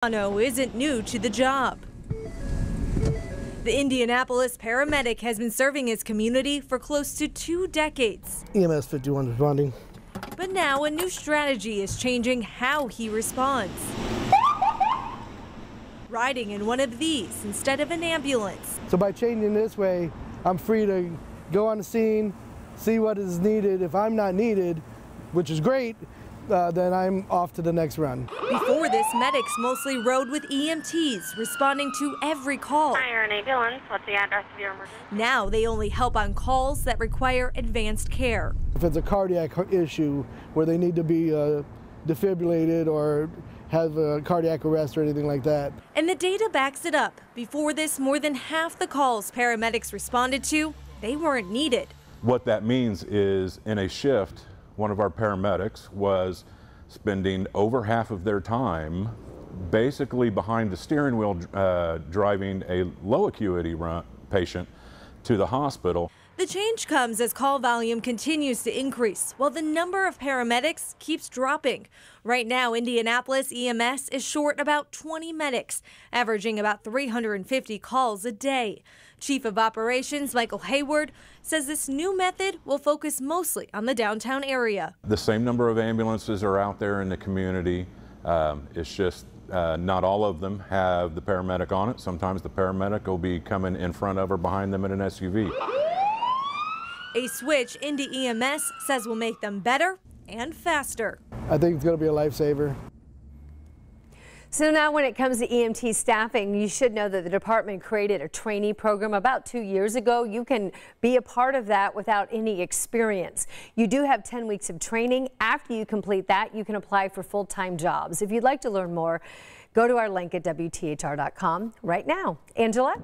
Milano isn't new to the job. The Indianapolis paramedic has been serving his community for close to 2 decades. EMS 51 responding. But now a new strategy is changing how he responds. Riding in one of these instead of an ambulance. So by changing this way, I'm free to go on the scene, see what is needed. If I'm not needed, which is great, then I'm off to the next run. Before this, medics mostly rode with EMTs, responding to every call. Hi, you're an ambulance. What's the address of your emergency? Now they only help on calls that require advanced care. If it's a cardiac issue where they need to be defibrillated or have a cardiac arrest or anything like that. And the data backs it up. Before this, more than half the calls paramedics responded to, they weren't needed. What that means is in a shift, one of our paramedics was spending over half of their time basically behind the steering wheel driving a low acuity patient to the hospital. The change comes as call volume continues to increase, while the number of paramedics keeps dropping. Right now, Indianapolis EMS is short about 20 medics, averaging about 350 calls a day. Chief of Operations Michael Hayward says this new method will focus mostly on the downtown area. The same number of ambulances are out there in the community. It's just not all of them have the paramedic on it. Sometimes the paramedic will be coming in front of or behind them in an SUV. A switch into EMS says will make them better and faster. I think it's going to be a lifesaver. So now when it comes to EMT staffing, you should know that the department created a trainee program about 2 years ago. You can be a part of that without any experience. You do have 10 weeks of training. After you complete that, you can apply for full-time jobs. If you'd like to learn more, go to our link at WTHR.com right now. Angela?